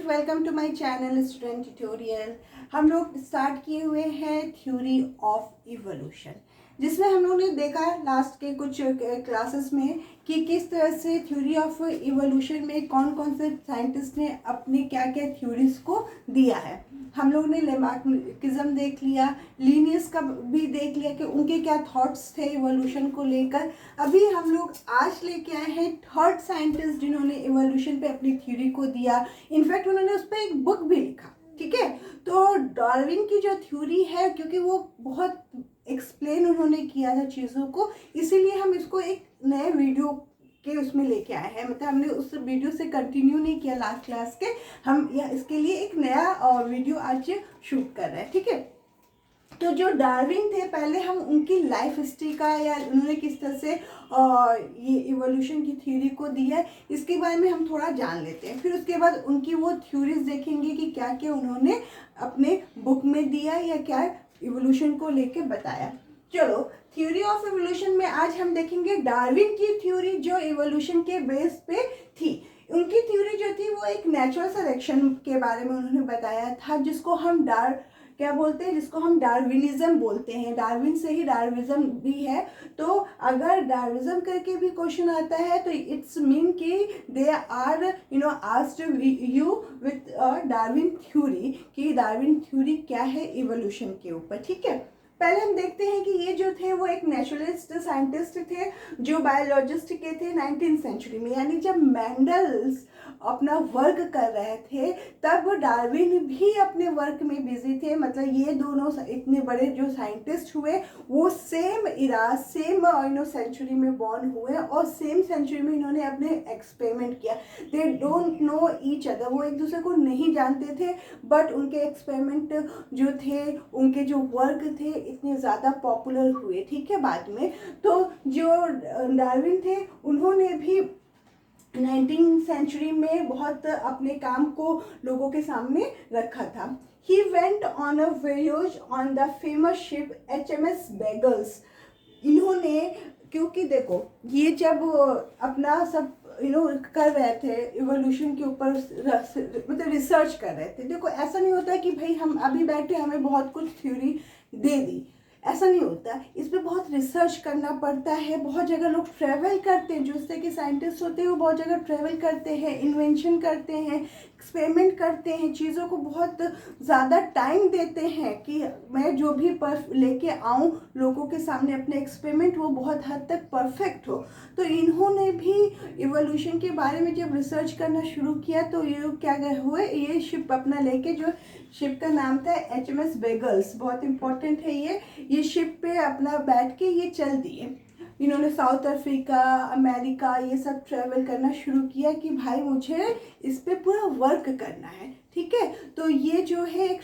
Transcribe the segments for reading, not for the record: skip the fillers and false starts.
Welcome to my channel student tutorial. हम लोग start किए हुए हैं थ्योरी ऑफ इवोल्यूशन, जिसमें हम लोगों ने देखा लास्ट के कुछ क्लासेस में कि किस तरह से थ्योरी ऑफ इवोल्यूशन में कौन कौन से साइंटिस्ट ने अपने क्या क्या थ्योरीज को दिया है। हम लोगों ने लेमार्किज्म देख लिया, लीनियस का भी देख लिया कि उनके क्या थॉट्स थे इवोल्यूशन को लेकर। अभी हम लोग आज लेके आए हैं थर्ड साइंटिस्ट जिन्होंने इवोल्यूशन पे अपनी थ्योरी को दिया। इनफैक्ट उन्होंने उस पर एक बुक भी लिखा, ठीक है। तो डार्विन की जो थ्योरी है, क्योंकि वो बहुत एक्सप्लेन उन्होंने किया था चीज़ों को, इसीलिए हम इसको एक नए वीडियो के उसमें लेके आए हैं। मतलब हमने उस वीडियो से कंटिन्यू नहीं किया लास्ट क्लास के, हम इसके लिए एक नया वीडियो आज शूट कर रहे हैं, ठीक है। तो जो डार्विन थे, पहले हम उनकी लाइफ हिस्ट्री का या उन्होंने किस तरह से ये इवोल्यूशन की थ्योरी को दिया है, इसके बारे में हम थोड़ा जान लेते हैं। फिर उसके बाद उनकी वो थ्योरीज देखेंगे कि क्या क्या उन्होंने अपने बुक में दिया या क्या इवोल्यूशन को लेके बताया। चलो, थ्योरी ऑफ इवोल्यूशन में आज हम देखेंगे डार्विन की थ्योरी जो इवोल्यूशन के बेस पे थी। उनकी थ्योरी जो थी वो एक नेचुरल सिलेक्शन के बारे में उन्होंने बताया था, जिसको हम क्या बोलते हैं, जिसको हम डार्विनिज्म बोलते हैं। डार्विन से ही डार्विज्म भी है। तो अगर डार्विज्म करके भी क्वेश्चन आता है तो इट्स मीन कि they are asked you with Darwin theory, कि डार्विन थ्योरी क्या है इवोल्यूशन के ऊपर, ठीक है। पहले हम देखते हैं कि ये जो थे वो एक नेचुरलिस्ट साइंटिस्ट थे जो बायोलॉजिस्ट के थे 19th सेंचुरी में। यानी जब मेंडल्स अपना वर्क कर रहे थे तब डार्विन भी अपने वर्क में बिजी थे। मतलब ये दोनों इतने बड़े जो साइंटिस्ट हुए वो सेम इरा सेम सेंचुरी में बॉर्न हुए और सेम सेंचुरी में इन्होंने अपने एक्सपेरिमेंट किया। They don't know each other, वो एक दूसरे को नहीं जानते थे, बट उनके एक्सपेरिमेंट जो थे, उनके जो वर्क थे इतने ज़्यादा पॉपुलर हुए, ठीक है, बाद में। तो जो डार्विन थे उन्होंने भी 19th सेंचुरी में बहुत अपने काम को लोगों के सामने रखा था। He went on a voyage on the famous ship HMS Beagles। इन्होंने, क्योंकि देखो ये जब अपना सब कर रहे थे इवोल्यूशन के ऊपर, मतलब रिसर्च कर रहे थे। देखो ऐसा नहीं होता कि भाई हम अभी बैठे हमें बहुत कुछ थ्योरी दे दी, ऐसा नहीं होता। इस पर बहुत रिसर्च करना पड़ता है। बहुत जगह लोग ट्रैवल करते हैं, जो उससे कि साइंटिस्ट होते हैं वो बहुत जगह ट्रैवल करते हैं, इन्वेंशन करते हैं, एक्सपेरिमेंट करते हैं, चीज़ों को बहुत ज़्यादा टाइम देते हैं कि मैं जो भी लेके आऊँ लोगों के सामने अपने एक्सपेरिमेंट वो बहुत हद तक परफेक्ट हो। तो इन्होंने भी इवोल्यूशन के बारे में जब रिसर्च करना शुरू किया तो ये क्या हुए, ये शिप अपना लेके, जो शिप का नाम था HMS बेगल्स, बहुत इंपॉर्टेंट है ये शिप पे अपना बैठ के ये चल दिए। इन्होंने साउथ अफ्रीका, अमेरिका ये सब ट्रैवल करना शुरू किया कि भाई मुझे इस पे पूरा वर्क करना है, ठीक है। तो ये जो है एक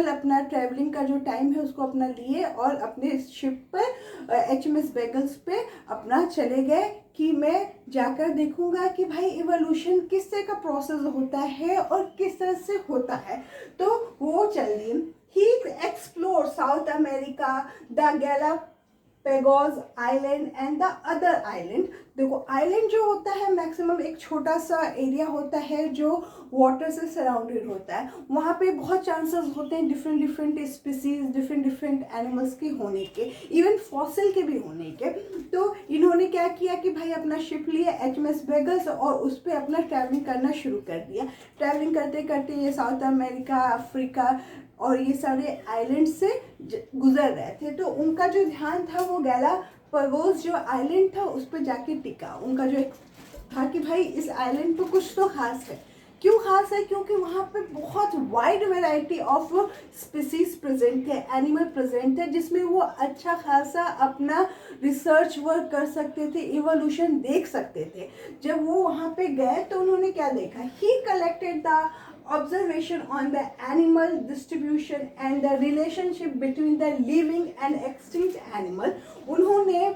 अपना ट्रैवलिंग का जो टाइम है उसको अपना लिए और अपने शिप पर HMS बेगल्स पे अपना चले गए कि मैं जाकर देखूंगा कि भाई इवोल्यूशन किस तरह का प्रोसेस होता है और किस तरह से होता है। तो वो चल दिए। He explore South America, the Galapagos island and the other island. देखो आइलैंड जो होता है मैक्सिमम एक छोटा सा एरिया होता है जो वाटर से सराउंडेड होता है। वहाँ पे बहुत चांसेस होते हैं डिफरेंट स्पीसीज, डिफरेंट एनिमल्स के होने के, इवन फॉसिल के भी होने के। तो इन्होंने क्या किया कि भाई अपना शिप लिया HMS बेगल्स और उस पर अपना ट्रैवलिंग करना शुरू कर दिया। ट्रैवलिंग करते करते ये साउथ अमेरिका, अफ्रीका और ये सारे आइलैंड से गुजर रहे थे। तो उनका जो ध्यान था वो गैलापागोस जो आइलैंड था उस पर जाके टिका। उनका जो था कि भाई इस आइलैंड पर कुछ तो खास है। क्यों खास है? क्योंकि वहाँ पे बहुत wide variety of species present है, एनिमल प्रेजेंट है, जिसमें वो अच्छा खासा अपना रिसर्च वर्क कर सकते थे, इवोल्यूशन देख सकते थे। जब वो वहाँ पे गए तो उन्होंने क्या देखा, ही collected the observation on the animal distribution and the relationship between the living and extinct animal। उन्होंने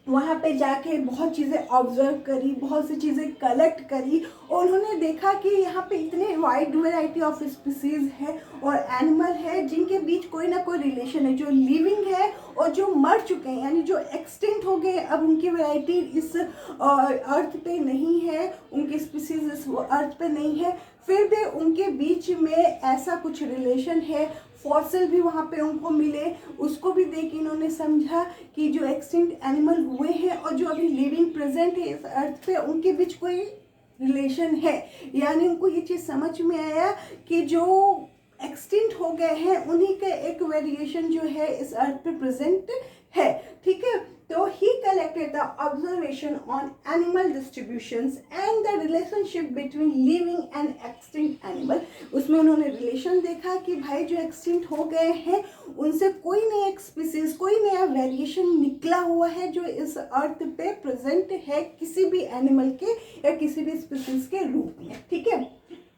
वहाँ पे जाके बहुत चीज़ें ऑब्जर्व करी, बहुत सी चीज़ें कलेक्ट करी और उन्होंने देखा कि यहाँ पे इतने वाइड वैरायटी ऑफ स्पीसीज है और एनिमल है जिनके बीच कोई ना कोई रिलेशन है, जो लिविंग है और जो मर चुके हैं, यानी जो एक्सटिंक्ट हो गए, अब उनकी वैरायटी इस अर्थ पे नहीं है, उनकी स्पीसीज इस अर्थ पे नहीं है, फिर भी उनके बीच में ऐसा कुछ रिलेशन है। फॉसिल भी वहाँ पे उनको मिले, उसको भी देख इन्होंने समझा कि जो एक्सटिंक्ट एनिमल हुए हैं और जो अभी लिविंग प्रेजेंट है इस अर्थ पे, उनके बीच कोई रिलेशन है। यानी उनको ये चीज़ समझ में आया कि जो एक्सटिंक्ट हो गए हैं उन्हीं का एक वेरिएशन जो है इस अर्थ पे प्रेजेंट है। ठीक है, तो ही collected the observation on animal distributions and the relationship between living and extinct animal. उसमें उन्होंने रिलेशन देखा कि भाई जो एक्सटिंक्ट हो गए हैं उनसे कोई नया स्पीसीज, कोई नया वेरिएशन निकला हुआ है जो इस अर्थ पे प्रेजेंट है किसी भी एनिमल के या किसी भी स्पीसीज के रूप में। ठीक है,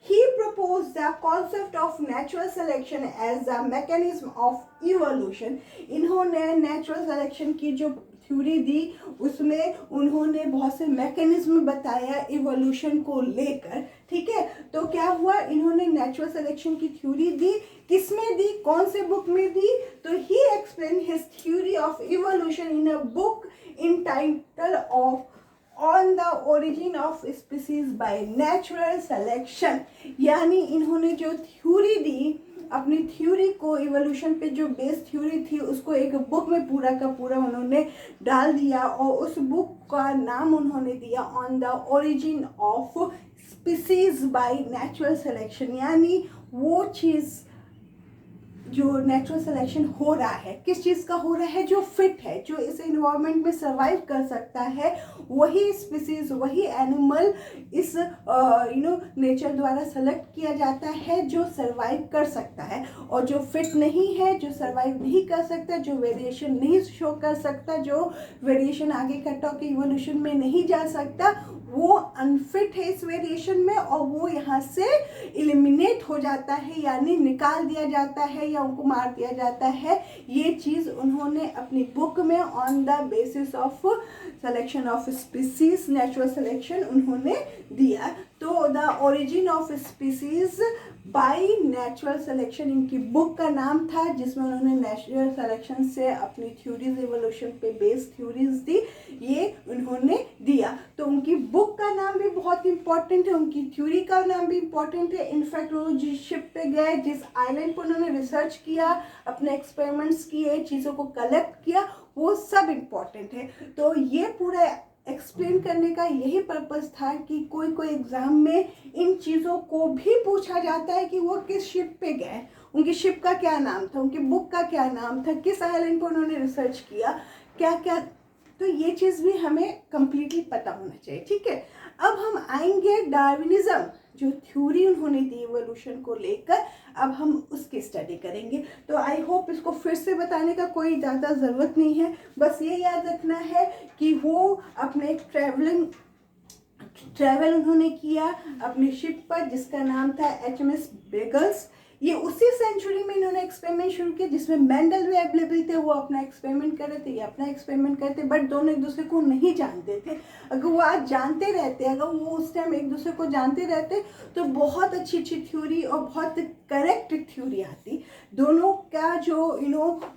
he proposed the concept of natural selection as the mechanism of evolution। इन्होंने नेचुरल सिलेक्शन की जो थ्योरी दी उसमें उन्होंने बहुत से मैकेनिज्म बताया इवोल्यूशन को लेकर। ठीक है, तो क्या हुआ, इन्होंने नेचुरल सिलेक्शन की थ्योरी दी, किसमें दी, कौन से बुक में दी, तो he explain his theory of evolution in a book in title of on the origin of species by natural selection. यानी इन्होंने जो थ्योरी दी, अपनी थ्योरी को इवोल्यूशन पे जो बेस थ्योरी थी उसको एक बुक में पूरा का पूरा उन्होंने डाल दिया और उस बुक का नाम उन्होंने दिया on the origin of species by natural selection. यानी वो चीज़ जो नेचुरल सिलेक्शन हो रहा है, किस चीज़ का हो रहा है, जो फिट है, जो इस एनवायरनमेंट में सर्वाइव कर सकता है, वही स्पीसीज, वही एनिमल इस नेचर द्वारा सेलेक्ट किया जाता है जो सर्वाइव कर सकता है। और जो फिट नहीं है, जो सर्वाइव नहीं कर सकता, जो वेरिएशन नहीं शो कर सकता, जो वेरिएशन आगे कट के इवोल्यूशन में नहीं जा सकता, वो अनफिट है इस वेरिएशन में और वो यहाँ से एलिमिनेट हो जाता है, यानी निकाल दिया जाता है या उनको मार दिया जाता है। ये चीज़ उन्होंने अपनी बुक में on the basis of selection of species natural selection उन्होंने दिया। तो the origin of species by natural selection इनकी बुक का नाम था, जिसमें उन्होंने नेचुरल सिलेक्शन से अपनी थ्योरीज इवोल्यूशन पे बेस्ड थ्योरीज दी, ये उन्होंने दिया। तो उनकी बुक का नाम भी बहुत इंपॉर्टेंट है, उनकी थ्योरी का नाम भी इंपॉर्टेंट है। इनफैक्ट वो जिस शिप पे गए, जिस आइलैंड पर उन्होंने रिसर्च किया, अपने एक्सपेरिमेंट्स किए, चीज़ों को कलेक्ट किया, वो सब इम्पॉर्टेंट है। तो ये पूरा एक्सप्लेन करने का यही पर्पस था कि कोई कोई एग्जाम में इन चीज़ों को भी पूछा जाता है कि वो किस शिप पे गए, उनकी शिप का क्या नाम था, उनकी बुक का क्या नाम था, किस आइलैंड पर उन्होंने रिसर्च किया, क्या क्या। तो ये चीज़ भी हमें कंप्लीटली पता होना चाहिए। ठीक है, अब हम आएंगे डार्विनिज्म, जो थ्योरी उन्होंने दी इवोल्यूशन को लेकर, अब हम उसकी स्टडी करेंगे। तो आई होप इसको फिर से बताने का कोई ज़्यादा ज़रूरत नहीं है, बस ये याद रखना है कि वो अपने ट्रैवल उन्होंने किया अपनी शिप पर जिसका नाम था HMS बेगल्स। ये उसी सेंचुरी में इन्होंने एक्सपेरिमेंट शुरू किया जिसमें मेंडल भी अवेलेबल थे, वो अपना एक्सपेरिमेंट कर रहे थे, ये अपना एक्सपेरिमेंट करते, बट दोनों एक दूसरे को नहीं जानते थे। अगर वो आज जानते रहते, अगर वो उस टाइम एक दूसरे को जानते रहते तो बहुत अच्छी अच्छी थ्योरी और बहुत करेक्ट थ्योरी आती। दोनों का जो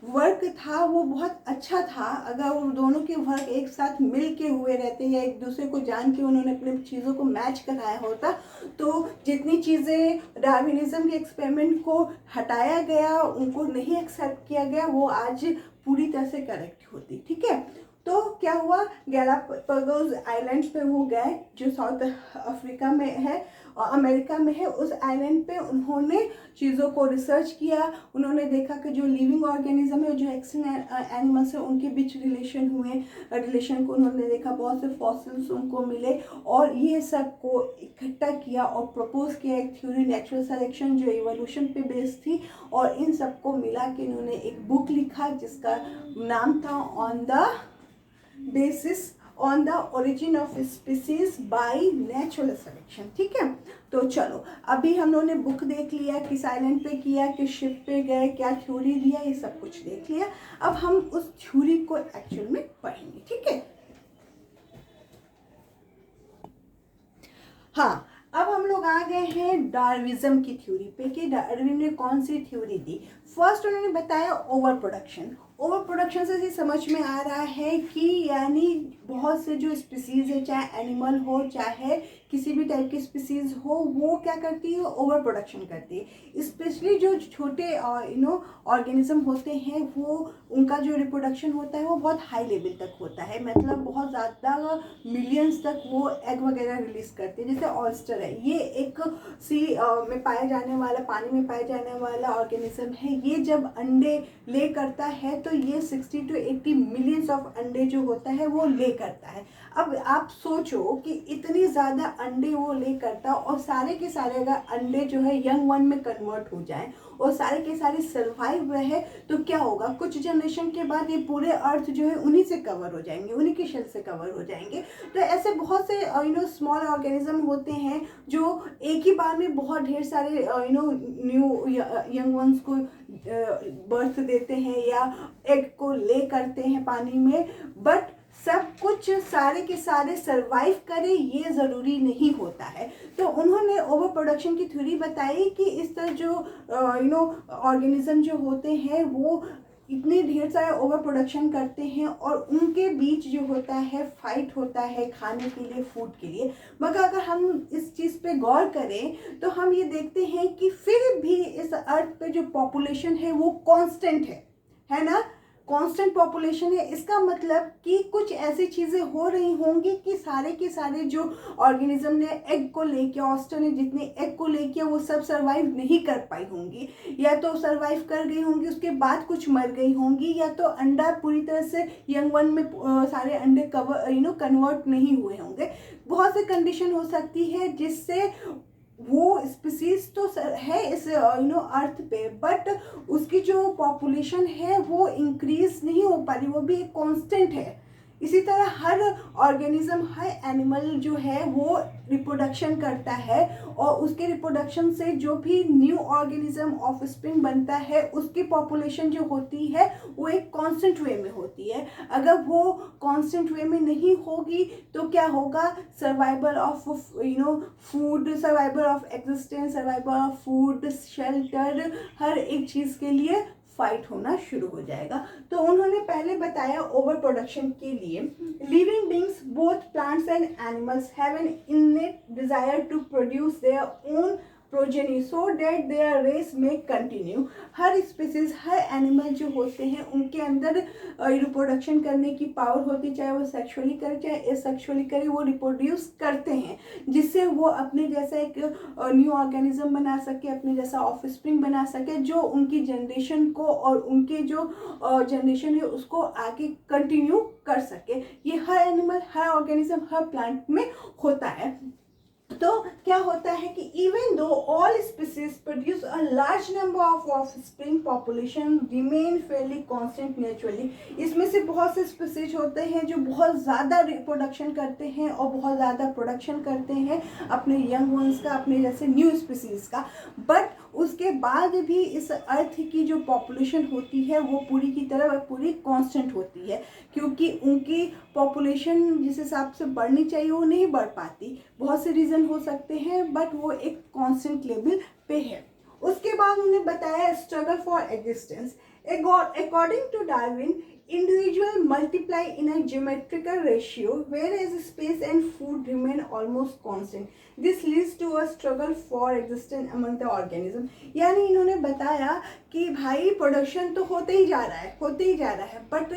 वर्क था वो बहुत अच्छा था। अगर वो दोनों के वर्क एक साथ मिल के हुए रहते या एक दूसरे को जान के उन्होंने अपनी चीज़ों को मैच कराया होता, तो जितनी चीज़ें डार्विनिज्म के एक्सपेरिमेंट को हटाया गया, उनको नहीं एक्सेप्ट किया गया, वो आज पूरी तरह से करेक्ट होती। ठीक है, तो क्या हुआ, गैलापागोस आइलैंड पे वो गए जो साउथ अफ्रीका में है और अमेरिका में है। उस आइलैंड पे उन्होंने चीज़ों को रिसर्च किया, उन्होंने देखा कि जो लिविंग ऑर्गेनिज्म है, जो एक्सटिंक्ट एनिमल्स है, उनके बीच रिलेशन को उन्होंने देखा, बहुत से फॉसिल्स उनको मिले और ये सब को इकट्ठा किया और प्रपोज किया एक थ्योरी नेचुरल सिलेक्शन जो इवोल्यूशन पे बेस्ड थी। और इन सबको मिला के इन्होंने एक बुक लिखा जिसका नाम था on the basis on the origin of species by natural selection. ठीक है, तो चलो अभी हम लोगों ने बुक देख लिया, किस आइलैंड पे किया, किस शिप पे गए, क्या थ्योरी दिया, ये सब कुछ देख लिया। अब हम उस थ्योरी को एक्चुअल में पढ़ेंगे। ठीक है, हाँ, अब हम लोग आ गए हैं डार्विज्म की थ्योरी पे कि डार्विन ने कौन सी थ्योरी दी। फर्स्ट उन्होंने बताया ओवर प्रोडक्शन। ओवर प्रोडक्शन से ही समझ में आ रहा है कि यानी बहुत से जो स्पीसीज है, चाहे एनिमल हो चाहे किसी भी टाइप की स्पीसीज हो, वो क्या करती है, ओवर प्रोडक्शन करती है। स्पेशली जो छोटे ऑर्गेनिज्म होते हैं, वो उनका जो रिप्रोडक्शन होता है वो बहुत हाई लेवल तक होता है, मतलब बहुत ज़्यादा मिलियंस तक वो एग वगैरह रिलीज करते हैं। जैसे ऑयस्टर है, ये एक सी में पाया जाने वाला, पानी में पाया जाने वाला ऑर्गेनिज्म है। ये जब अंडे ले करता है तो ये 60 to 80 मिलियंस ऑफ अंडे जो होता है वो ले करता है। अब आप सोचो कि इतनी ज़्यादा अंडे वो ले करता और सारे के सारे अगर अंडे जो है यंग वन में कन्वर्ट हो जाएं और सारे के सारे सर्वाइव रहे तो क्या होगा, कुछ जनरेशन के बाद ये पूरे अर्थ जो है उन्हीं से कवर हो जाएंगे, उन्हीं के शेल से कवर हो जाएंगे। तो ऐसे बहुत से स्मॉल ऑर्गेनिज्म होते हैं जो एक ही बार में बहुत ढेर सारे न्यू यंग वंस को बर्थ देते हैं या एग को ले करते हैं पानी में, बट सब कुछ सारे के सारे सरवाइव करें ये ज़रूरी नहीं होता है। तो उन्होंने ओवर प्रोडक्शन की थ्योरी बताई कि इस तरह जो ऑर्गेनिज्म जो होते हैं वो इतने ढेर सारे ओवर प्रोडक्शन करते हैं और उनके बीच जो होता है फाइट होता है खाने के लिए, फूड के लिए। मगर अगर हम इस चीज़ पे गौर करें तो हम ये देखते हैं कि फिर भी इस अर्थ पे जो पॉपुलेशन है वो कांस्टेंट है ना, कांस्टेंट पॉपुलेशन है। इसका मतलब कि कुछ ऐसी चीज़ें हो रही होंगी कि सारे के सारे जो ऑर्गेनिज्म ने एग को लेके, ऑयस्टर ने जितने एग को लेके वो सब सरवाइव नहीं कर पाई होंगी, या तो सरवाइव कर गई होंगी उसके बाद कुछ मर गई होंगी, या तो अंडा पूरी तरह से यंग वन में सारे अंडे कन्वर्ट नहीं हुए होंगे। बहुत से कंडीशन हो सकती है जिससे वो स्पीसीज तो है इस अर्थ पे, बट उसकी जो पॉपुलेशन है वो इंक्रीज नहीं हो पा रही, वो भी एक कांस्टेंट है। इसी तरह हर ऑर्गेनिज्म, हर एनिमल जो है वो रिप्रोडक्शन करता है और उसके रिप्रोडक्शन से जो भी न्यू ऑर्गेनिज्म ऑफस्प्रिंग बनता है उसकी पॉपुलेशन जो होती है वो एक कांस्टेंट वे में होती है। अगर वो कांस्टेंट वे में नहीं होगी तो क्या होगा, survival of food, survival of existence, survival of food, shelter, हर एक चीज़ के लिए फाइट होना शुरू हो जाएगा। तो उन्होंने पहले बताया ओवर प्रोडक्शन के लिए living beings both plants and animals have an innate desire to produce their own progeny so that their race में कंटिन्यू। हर स्पीसीज, हर एनिमल जो होते हैं उनके अंदर रिप्रोडक्शन करने की पावर होती है, चाहे वो सेक्सुअली करे चाहे एसेक्सुअली करे, वो रिप्रोड्यूस करते हैं जिससे वो अपने जैसा एक न्यू ऑर्गेनिज्म बना सके, अपने जैसा ऑफस्प्रिंग बना सके जो उनकी जनरेशन को और उनके जो जनरेशन है उसको आगे कंटिन्यू कर सके। ये हर एनिमल, हर ऑर्गेनिज्म, हर प्लांट में होता है। तो क्या होता है कि even though all species produce a large number of offspring, population remain Fairlie constant naturally. इसमें से बहुत से स्पीसीज होते हैं जो बहुत ज़्यादा रिप्रोडक्शन करते हैं और बहुत ज़्यादा प्रोडक्शन करते हैं अपने यंग वंस का, अपने जैसे न्यू स्पीसीज का, बट उसके बाद भी इस अर्थ की जो पॉपुलेशन होती है वो पूरी की तरह पूरी कांस्टेंट होती है, क्योंकि उनकी पॉपुलेशन जिस हिसाब से बढ़नी चाहिए वो नहीं बढ़ पाती। बहुत से रीज़न हो सकते हैं बट वो एक कांस्टेंट लेवल पे है। उसके बाद उन्होंने बताया struggle for existence. According to Darwin, individuals multiply in a geometrical ratio, whereas space and food remain almost constant. This leads to a struggle for existence among the organism. यानी इन्होंने बताया कि भाई प्रोडक्शन तो होते ही जा रहा है, बट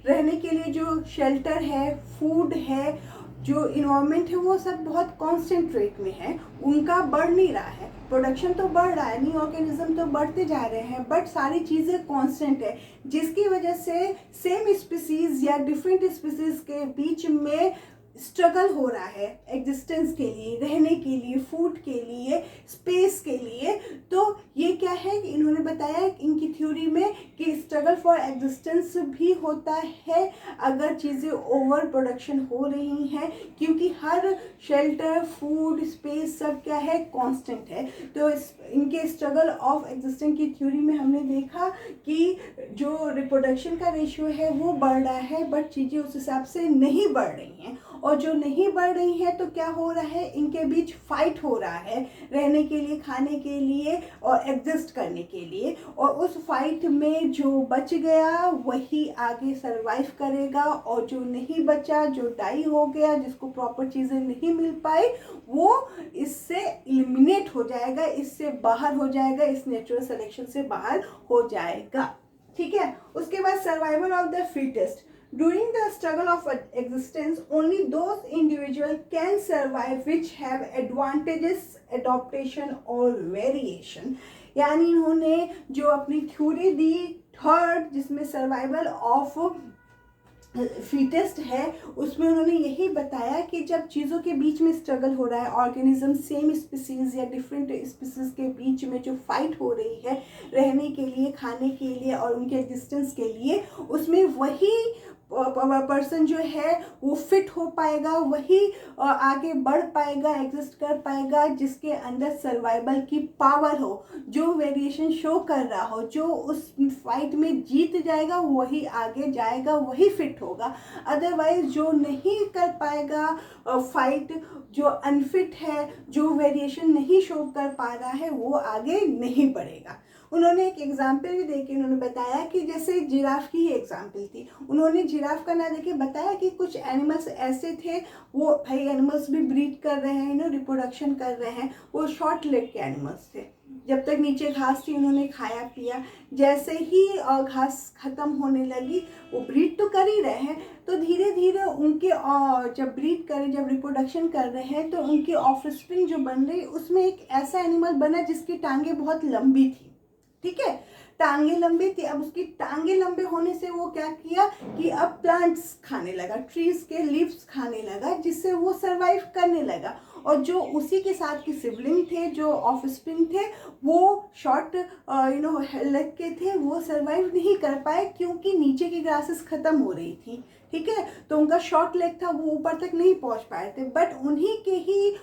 रहने के लिए जो शेल्टर है, फूड है, जो इन्वायरमेंट है वो सब बहुत कांस्टेंट रेट में है, उनका बढ़ नहीं रहा है। प्रोडक्शन तो बढ़ रहा है, न्यू ऑर्गेनिज्म तो बढ़ते जा रहे हैं, बट सारी चीज़ें कांस्टेंट है, जिसकी वजह से सेम स्पीसीज या डिफरेंट स्पीसीज के बीच में स्ट्रगल हो रहा है एग्जिस्टेंस के लिए, रहने के लिए, फूड के लिए, स्पेस के लिए। तो ये क्या है कि इन्होंने बताया इनकी थ्योरी में कि स्ट्रगल फॉर एग्जिस्टेंस भी होता है अगर चीज़ें ओवर प्रोडक्शन हो रही हैं, क्योंकि हर शेल्टर, फूड, स्पेस सब क्या है, कांस्टेंट है। तो इनके स्ट्रगल ऑफ एग्जिस्टेंस की थ्योरी में हमने देखा कि जो रिप्रोडक्शन का रेशियो है वो बढ़ रहा है, बट चीज़ें उस हिसाब से नहीं बढ़ रही हैं। और जो नहीं बढ़ रही हैं तो क्या हो रहा है, इनके बीच फाइट हो रहा है रहने के लिए, खाने के लिए और एग्जिस्ट करने के लिए। और उस फाइट में जो बच गया वही आगे सरवाइव करेगा, और जो नहीं बचा, जो डाई हो गया, जिसको प्रॉपर चीज़ें नहीं मिल पाई, वो इससे इलिमिनेट हो जाएगा, इससे बाहर हो जाएगा, इस नेचुरल सिलेक्शन से बाहर हो जाएगा। ठीक है। उसके बाद survival of the fittest. During the struggle of existence, only those individuals can survive which have advantages, adaptation or variation. यानी इन्होंने जो अपनी थ्योरी दी थर्ड, जिसमें सर्वाइवल ऑफ फिटेस्ट है, उसमें उन्होंने यही बताया कि जब चीज़ों के बीच में स्ट्रगल हो रहा है, ऑर्गेनिज्म सेम स्पीसीज या डिफरेंट स्पीसीज के बीच में जो फाइट हो रही है रहने के लिए, खाने के लिए और उनके एग्जिस्टेंस के लिए, उसमें वही पर्सन जो है वो फिट हो पाएगा, वही आगे बढ़ पाएगा, एग्जिस्ट कर पाएगा, जिसके अंदर सर्वाइवल की पावर हो, जो वेरिएशन शो कर रहा हो, जो उस फाइट में जीत जाएगा वही आगे जाएगा, वही फिट होगा। अदरवाइज जो नहीं कर पाएगा फाइट, जो अनफिट है, जो वेरिएशन नहीं शो कर पा रहा है, वो आगे नहीं बढ़ेगा। उन्होंने एक एग्जाम्पल भी देके उन्होंने बताया कि जैसे जिराफ की ही एग्जाम्पल थी। उन्होंने जिराफ का ना देके बताया कि कुछ एनिमल्स ऐसे थे, वो भाई एनिमल्स भी ब्रीड कर रहे हैं, रिप्रोडक्शन कर रहे हैं, वो शॉर्ट लेग के एनिमल्स थे। जब तक नीचे घास थी उन्होंने खाया पिया, जैसे ही घास खत्म होने लगी, वो ब्रीड तो कर ही रहे हैं, तो धीरे धीरे उनके जब ब्रीड करें, जब रिप्रोडक्शन कर रहे हैं, तो उनकी ऑफस्प्रिंग जो बन रही, उसमें एक ऐसा एनिमल बना जिसकी टांगें बहुत लंबी थी। ठीक है, टांगे लंबी थी। अब उसकी टांगे लंबे होने से वो क्या किया कि अब प्लांट्स खाने लगा, ट्रीज के लीव्स खाने लगा, जिससे वो सरवाइव करने लगा। और जो उसी के साथ के सिबलिंग थे, जो ऑफस्प्रिंग थे, वो शॉर्ट लेग के थे, वो सरवाइव नहीं कर पाए क्योंकि नीचे की ग्रासेस खत्म हो रही थी। ठीक है, तो उनका शॉर्ट लेग था, वो ऊपर तक नहीं पहुंच पाए थे। बट उन्हीं के ही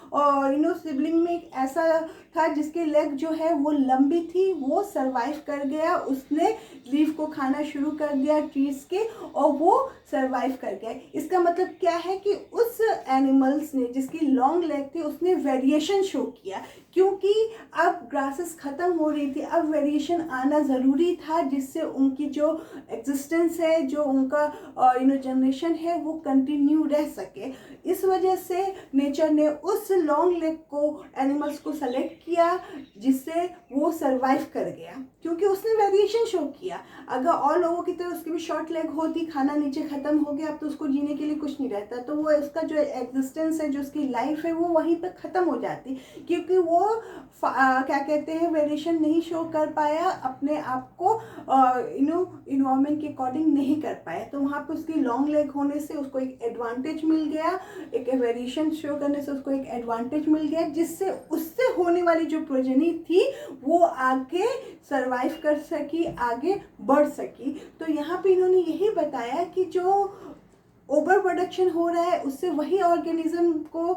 सिबलिंग में एक ऐसा था जिसके लेग जो है वो लंबी थी, वो सरवाइव कर गया, उसने लीफ को खाना शुरू कर दिया ट्रीज के, और वो सरवाइव कर गया। इसका मतलब क्या है कि उस एनिमल्स ने जिसकी लॉन्ग लेग थी, उसने वेरिएशन शो किया, क्योंकि अब ग्रासेस खत्म हो रही थी, अब वेरिएशन आना ज़रूरी था, जिससे उनकी जो एग्जिस्टेंस है, जो उनका जनरेशन है, वो कंटिन्यू रह सके। इस वजह से नेचर ने उस लॉन्ग लेग को, एनिमल्स को सेलेक्ट किया, जिससे वो सरवाइव कर गया, क्योंकि उसने वेरिएशन शो किया। अगर और लोगों की तरह उसकी भी शॉर्ट लेग होती, खाना नीचे खत्म हो गया, अब तो उसको जीने के लिए कुछ नहीं रहता, तो वो उसका जो एग्जिस्टेंस है, जो उसकी लाइफ है, वो वहीं पर ख़त्म हो जाती, क्योंकि वो क्या कहते हैं, वेरिएशन नहीं शो कर पाया, अपने आप को इन्वायरमेंट के अकॉर्डिंग नहीं कर पाया। तो वहाँ पे उसकी लॉन्ग लेग होने से उसको एक एडवांटेज मिल गया, एक वेरिएशन शो करने से उसको एक एडवांटेज मिल गया, जिससे उससे होने वाली जो प्रोजेनी थी वो आगे सरवाइव कर सकी, आगे बढ़ सकी। तो यहाँ पे इन्होंने यही बताया कि जो ओवर प्रोडक्शन हो रहा है, उससे वही ऑर्गेनिज्म को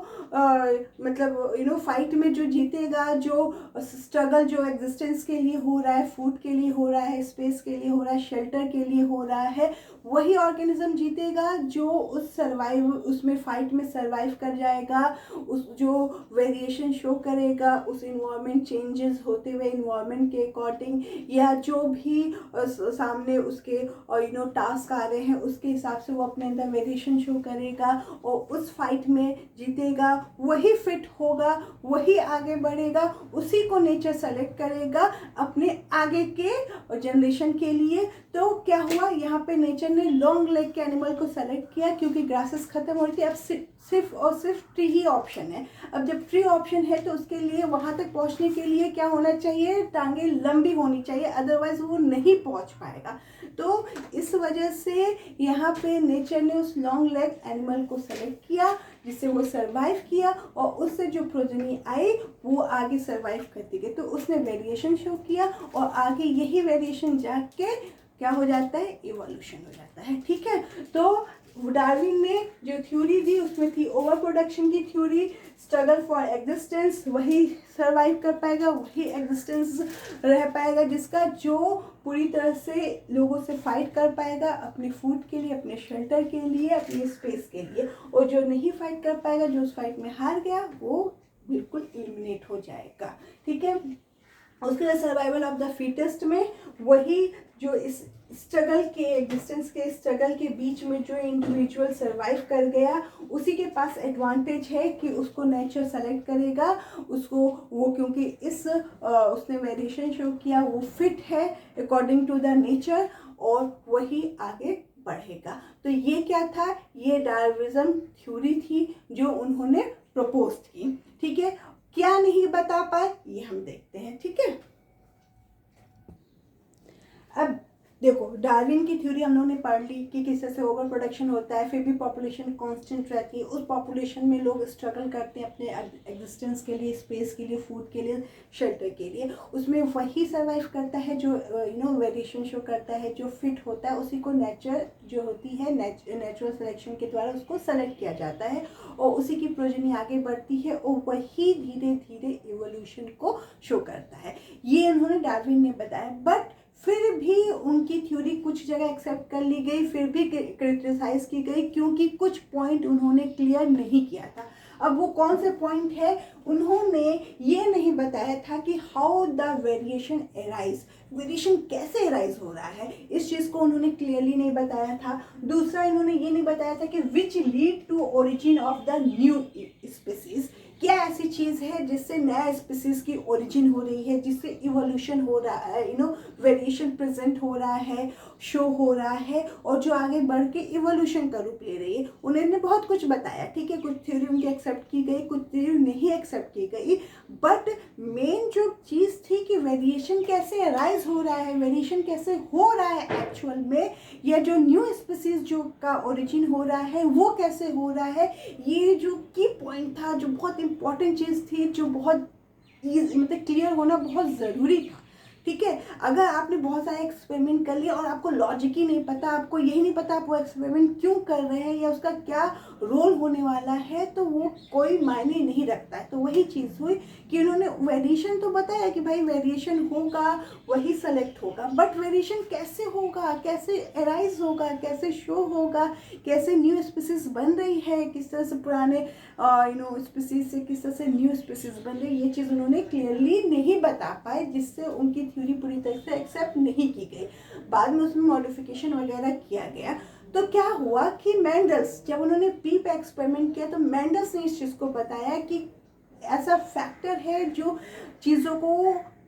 मतलब फाइट में जो जीतेगा, जो स्ट्रगल जो एग्जिस्टेंस के लिए हो रहा है, फूड के लिए हो रहा है, स्पेस के लिए हो रहा है, शेल्टर के लिए हो रहा है, वही ऑर्गेनिज्म जीतेगा जो उसमें फाइट में सरवाइव कर जाएगा, उस जो वेरिएशन शो करेगा, उस इन्वायरमेंट चेंजेस होते हुए इन्वायरमेंट के अकॉर्डिंग, या जो भी सामने उसके टास्क आ रहे हैं, उसके हिसाब से वो अपने अंदर वेरिएशन शो करेगा और उस फाइट में जीतेगा, वही फिट होगा, वही आगे बढ़ेगा, उसी को नेचर सेलेक्ट करेगा अपने आगे के जनरेशन के लिए। तो क्या हुआ, यहाँ पे नेचर ने लॉन्ग लेग के एनिमल को सेलेक्ट किया, क्योंकि ग्रासेस खत्म हो रही थी, अब सिर्फ और सिर्फ ट्री ही ऑप्शन है। अब जब ट्री ऑप्शन है तो उसके लिए वहाँ तक पहुँचने के लिए क्या होना चाहिए, टांगे लंबी होनी चाहिए, अदरवाइज वो नहीं पहुँच पाएगा। तो इस वजह से यहाँ पे नेचर ने उस लॉन्ग लेग एनिमल को सेलेक्ट किया, जिससे वो सरवाइव किया, और उससे जो प्रोजेनी आई वो आगे सरवाइव करती गई। तो उसने वेरिएशन शो किया, और आगे यही वेरिएशन जाके क्या हो जाता है, इवोल्यूशन हो जाता है। ठीक है, तो डार्विन ने जो थ्योरी दी उसमें थी ओवर प्रोडक्शन की थ्योरी, स्ट्रगल फॉर एग्जिस्टेंस, वही सर्वाइव कर पाएगा, वही एग्जिस्टेंस रह पाएगा जिसका, जो पूरी तरह से लोगों से फाइट कर पाएगा अपने फूड के लिए, अपने शेल्टर के लिए, अपने स्पेस के लिए। और जो नहीं फाइट कर पाएगा, जो उस फाइट में हार गया, वो बिल्कुल एलिमिनेट हो जाएगा। ठीक है, उसके बाद सर्वाइवल ऑफ द फिटेस्ट में वही जो इस स्ट्रगल के, एग्जिस्टेंस के स्ट्रगल के बीच में जो इंडिविजुअल सर्वाइव कर गया, उसी के पास एडवांटेज है कि उसको नेचर सेलेक्ट करेगा, उसको वो, क्योंकि उसने वेरिएशन शो किया, वो फिट है अकॉर्डिंग टू द नेचर, और वही आगे बढ़ेगा। तो ये क्या था, ये डार्विनिज्म थ्योरी थी जो उन्होंने प्रपोज की। ठीक है, क्या नहीं बता पाए ये हम देखते हैं। ठीक है, अब देखो डार्विन की थ्योरी हम लोगों ने पढ़ ली कि किस तरह से ओवर प्रोडक्शन होता है, फिर भी पॉपुलेशन कांस्टेंट रहती है, उस पॉपुलेशन में लोग स्ट्रगल करते हैं अपने एग्जिस्टेंस के लिए, स्पेस के लिए, फूड के लिए, शेल्टर के लिए, उसमें वही सर्वाइव करता है जो वेरिएशन शो करता है, जो फिट होता है, उसी को नेचर जो होती है नेचुरल सिलेक्शन के द्वारा उसको सेलेक्ट किया जाता है, और उसी की प्रोजेनी आगे बढ़ती है, और वही धीरे धीरे इवोल्यूशन को शो करता है। ये उन्होंने डार्विन ने बताया, बट फिर भी उनकी थ्योरी कुछ जगह एक्सेप्ट कर ली गई, फिर भी क्रिटिसाइज की गई, क्योंकि कुछ पॉइंट उन्होंने क्लियर नहीं किया था। अब वो कौन से पॉइंट है, उन्होंने ये नहीं बताया था कि how the variation arise, variation कैसे एराइज हो रहा है, इस चीज़ को उन्होंने क्लियरली नहीं बताया था। दूसरा, इन्होंने ये नहीं बताया था कि which lead to origin of the new species, क्या ऐसी चीज़ है जिससे नया स्पीसीज की ओरिजिन हो रही है, जिससे इवोल्यूशन हो रहा है, वेरिएशन प्रेजेंट हो रहा है, शो हो रहा है, और जो आगे बढ़ के इवोल्यूशन का रूप ले रही है। उन्होंने बहुत कुछ बताया। ठीक है, कुछ थ्योरी उनकी एक्सेप्ट की गई, कुछ थ्योरी नहीं एक्सेप्ट की गई, बट मेन जो चीज़ थी कि वेरिएशन कैसे अराइज हो रहा है, वेरिएशन कैसे हो रहा है एक्चुअल में, या जो न्यू स्पीसीज जो का ओरिजिन हो रहा है वो कैसे हो रहा है, ये जो की पॉइंट था, जो बहुत इंपॉर्टेंट चीज़ थी, जो बहुत मतलब क्लियर होना बहुत ज़रूरी था। ठीक है, अगर आपने बहुत सारे एक्सपेरिमेंट कर लिया और आपको लॉजिक ही नहीं पता, आपको यही नहीं पता आप वो एक्सपेरिमेंट क्यों कर रहे हैं या उसका क्या रोल होने वाला है, तो वो कोई मायने नहीं रखता है। तो वही चीज़ हुई कि उन्होंने वेरिएशन तो बताया कि भाई वेरिएशन होगा, वही सेलेक्ट होगा, बट वेरिएशन कैसे होगा, कैसे एराइज होगा, कैसे शो होगा, कैसे न्यू स्पीसीज बन रही है, किस तरह से पुराने स्पीसीज से किस तरह से न्यू स्पीसीज बन रही, ये चीज़ उन्होंने क्लियरली नहीं बता पाए, जिससे उनकी थ्योरी पूरी तरह से एक्सेप्ट नहीं की गई। बाद में उसमें मॉडिफिकेशन वगैरह किया गया। तो क्या हुआ कि मेंडल्स, जब उन्होंने पी पे एक्सपेरिमेंट किया, तो मेंडल्स ने इस चीज़ को बताया कि ऐसा फैक्टर है जो चीज़ों को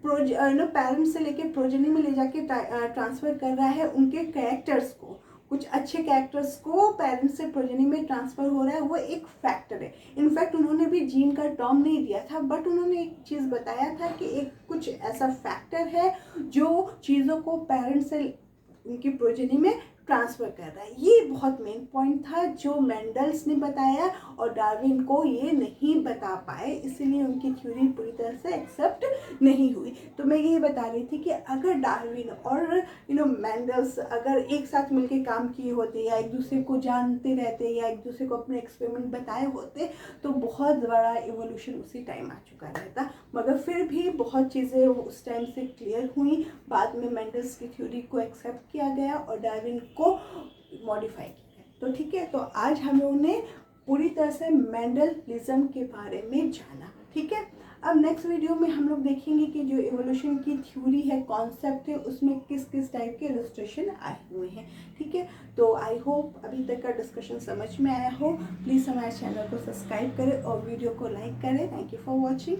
पेरेंट्स से लेके प्रोजेनी में ले जाके ट्रांसफ़र कर रहा है, उनके कैरेक्टर्स को, कुछ अच्छे कैरेक्टर्स को पेरेंट्स से प्रोजेनी में ट्रांसफ़र हो रहा है, वो एक फैक्टर है। इनफैक्ट उन्होंने भी जीन का टर्म नहीं दिया था, बट उन्होंने एक चीज़ बताया था कि एक कुछ ऐसा फैक्टर है जो चीज़ों को पेरेंट्स से उनकी प्रोजेनी में ट्रांसफ़र कर रहा है। ये बहुत मेन पॉइंट था जो मेंडल्स ने बताया, और डार्विन को ये नहीं बता पाए, इसलिए उनकी थ्योरी पूरी तरह से एक्सेप्ट नहीं हुई। तो मैं यही बता रही थी कि अगर डार्विन और मेंडल्स अगर एक साथ मिलकर काम किए होते, या एक दूसरे को जानते रहते, या एक दूसरे को अपने एक्सपेरिमेंट बताए होते, तो बहुत बड़ा इवोल्यूशन उसी टाइम आ चुका रहता। मगर फिर भी बहुत चीज़ें उस टाइम से क्लियर हुई, बाद में मेंडल्स की थ्योरी को एक्सेप्ट किया गया और डार्विन को मॉडिफाई किया। तो ठीक है, तो आज हम लोगों ने पूरी तरह से मेंडलिज्म के बारे में जाना। ठीक है, अब नेक्स्ट वीडियो में हम लोग देखेंगे कि जो इवोल्यूशन की थ्योरी है, कॉन्सेप्ट है, उसमें किस किस टाइप के इलस्ट्रेशन आए हुए हैं। ठीक है, तो आई होप अभी तक का डिस्कशन समझ में आया हो। प्लीज़ हमारे चैनल को सब्सक्राइब करें और वीडियो को लाइक करें। Thank you for watching.